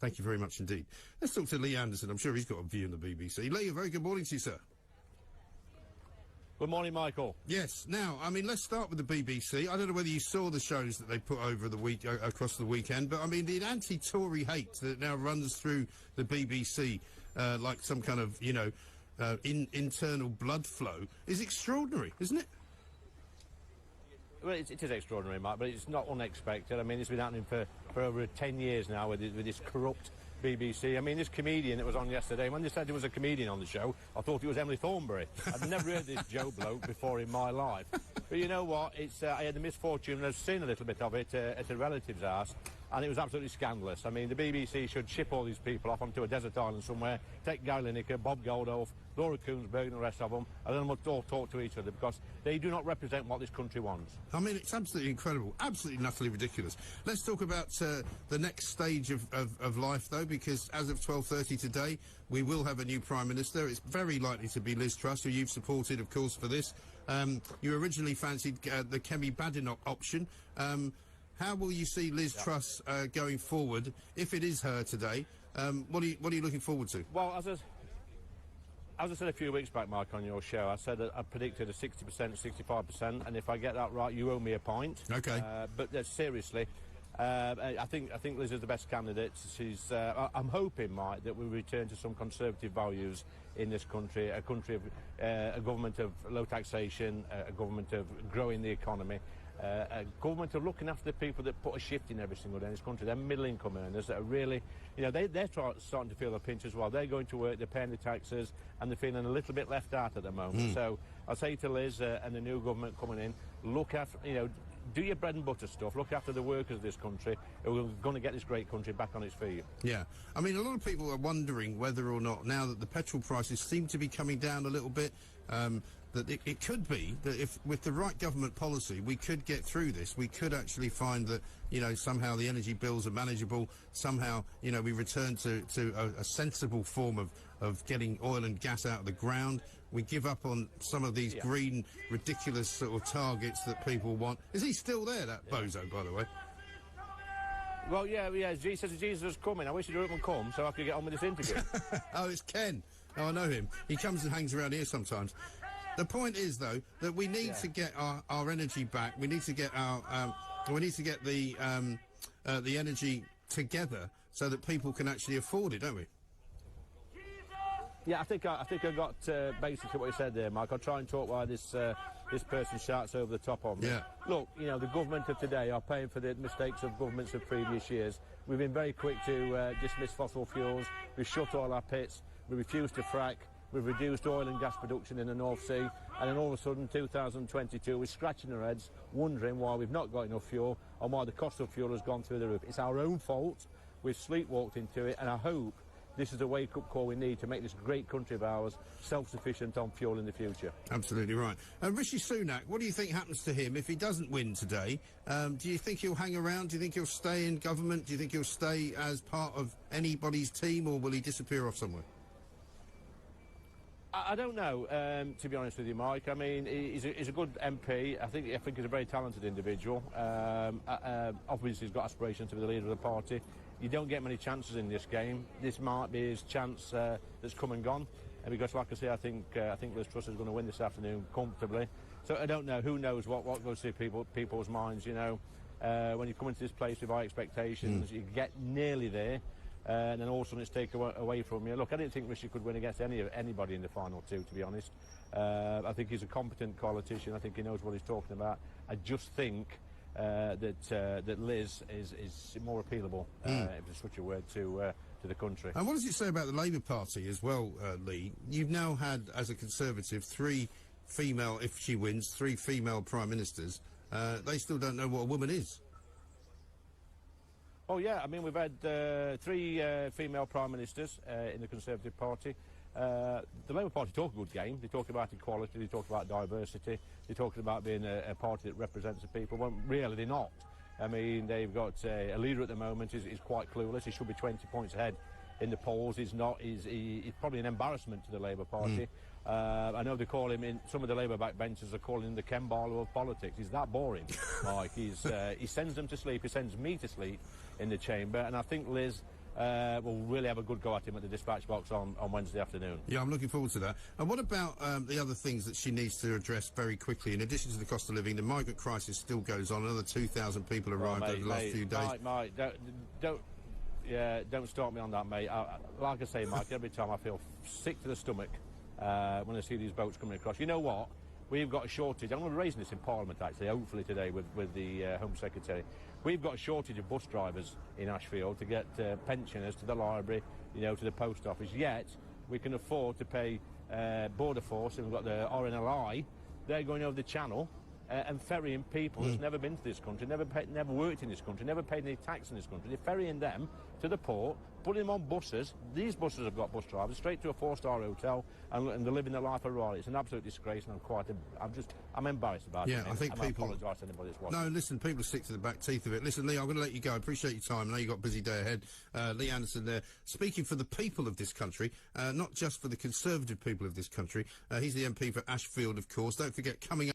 Thank you very much indeed. Let's talk to Lee Anderson. I'm sure he's got a view on the BBC. Lee, a very good morning to you, sir. Good morning, Michael. Yes. Now, I mean, let's start with the BBC. I don't know whether you saw the shows that they put over the week across the weekend, but I mean, the anti-Tory hate that now runs through the BBC like some kind of, you know, internal blood flow is extraordinary, isn't it? Well, it is extraordinary, Mark, but it's not unexpected. I mean, it's been happening for over 10 years now with this corrupt BBC. I mean, this comedian that was on yesterday, when they said there was a comedian on the show, I thought it was Emily Thornberry. I'd never heard this Joe bloke before in my life. But you know what? It's I had the misfortune of seeing a little bit of it at a relative's house, and it was absolutely scandalous. I mean, the BBC should ship all these people off onto a desert island somewhere, take Guy Lineker, Bob Geldof, Laura Koonsberg and the rest of them, and then we'll all talk to each other, because they do not represent what this country wants. I mean, it's absolutely incredible, absolutely utterly ridiculous. Let's talk about the next stage of life, though, because as of 12:30 today, we will have a new Prime Minister. It's very likely to be Liz Truss, who you've supported, of course, for this. You originally fancied the Kemi Badenoch option. How will you see Liz Truss going forward, if it is her today? What are you looking forward to? Well, as I said a few weeks back, Mark, on your show, I said I predicted a 60%, 65%, and if I get that right, you owe me a pint. Okay. But seriously, I think Liz is the best candidate. I'm hoping, Mike, that we return to some conservative values in this country, a government of low taxation, a government of growing the economy, a government of looking after the people that put a shift in every single day in this country. They're middle-income earners that are really, you know, they're starting to feel the pinch as well. They're going to work, they're paying the taxes, and they're feeling a little bit left out at the moment. So I'll say to Liz and the new government coming in, look after, you know, do your bread and butter stuff, look after the workers of this country, who are going to get this great country back on its feet. Yeah. I mean, a lot of people are wondering whether or not, now that the petrol prices seem to be coming down a little bit, that it could be that if, with the right government policy, we could get through this. We could actually find that, you know, somehow the energy bills are manageable, somehow, you know, we return to a sensible form of getting oil and gas out of the ground. We give up on some of these green, ridiculous sort of targets that people want. Is he still there, that bozo, by the way? Well, yeah, Jesus is coming. I wish he'd hurry up and come so I could get on with this interview. Oh, it's Ken. Oh, I know him. He comes and hangs around here sometimes. The point is, though, that we need to get our energy back. We need to get the energy together so that people can actually afford it, don't we? Yeah, I think I got basically what you said there, Mike. I'll try and talk while this person shouts over the top of me. Yeah. Look, you know, the government of today are paying for the mistakes of governments of previous years. We've been very quick to dismiss fossil fuels. We've shut all our pits. We refused to frack. We've reduced oil and gas production in the North Sea. And then all of a sudden, 2022, we're scratching our heads, wondering why we've not got enough fuel and why the cost of fuel has gone through the roof. It's our own fault. We've sleepwalked into it, and I hope this is a wake-up call we need to make this great country of ours self-sufficient on fuel in the future. Absolutely right. Rishi Sunak, what do you think happens to him if he doesn't win today? Do you think he'll hang around? Do you think he'll stay in government? Do you think he'll stay as part of anybody's team, or will he disappear off somewhere? I don't know, to be honest with you, Mike. I mean, he's a good MP. I think he's a very talented individual. Obviously, he's got aspirations to be the leader of the party. You don't get many chances in this game. This might be his chance that's come and gone. And because, like I say, I think Liz Truss is going to win this afternoon comfortably. So I don't know. Who knows what goes through people's minds? You know, when you come into this place with high expectations, you get nearly there. And then all of a sudden it's taken away from you. Look, I didn't think Rishi could win against anybody in the final two, to be honest. I think he's a competent politician. I think he knows what he's talking about. I just think that Liz is more appealable, if there's such a word, to the country. And what does it say about the Labour Party as well, Lee? You've now had, as a Conservative, three female Prime Ministers. They still don't know what a woman is. Oh, yeah, I mean, we've had three female Prime Ministers in the Conservative Party. The Labour Party talk a good game. They talk about equality, they talk about diversity, they're talking about being a party that represents the people. Well, really, they're not. I mean, they've got a leader at the moment who's quite clueless. He should be 20 points ahead in the polls. He's not. He's probably an embarrassment to the Labour Party. I know they call him, some of the Labour backbenchers are calling him the Ken Barlow of politics. He's that boring. Like, he sends them to sleep. He sends me to sleep in the chamber. And I think Liz we'll really have a good go at him at the dispatch box on Wednesday afternoon. Yeah, I'm looking forward to that. And what about the other things that she needs to address very quickly? In addition to the cost of living, the migrant crisis still goes on. Another 2,000 people arrived over the last few days. Mate, don't start me on that, mate. Like I say, Mike, every time I feel sick to the stomach when I see these boats coming across. You know what? We've got a shortage. I'm going to be raising this in Parliament, actually, hopefully today with the Home Secretary. We've got a shortage of bus drivers in Ashfield to get pensioners to the library, you know, to the post office. Yet, we can afford to pay Border Force, and we've got the RNLI. They're going over the channel and ferrying people that's never been to this country, never worked in this country, never paid any tax in this country. They're ferrying them to the port, putting them on buses. These buses have got bus drivers straight to a 4-star hotel, and they're living their life a ride. It's an absolute disgrace, and I'm embarrassed about it. Yeah, I think people. I apologise to anybody that's watching. No, listen, people are sick to the back teeth of it. Listen, Lee, I'm going to let you go. I appreciate your time. I know you've got a busy day ahead. Lee Anderson there, speaking for the people of this country, not just for the Conservative people of this country. He's the MP for Ashfield, of course. Don't forget, coming up.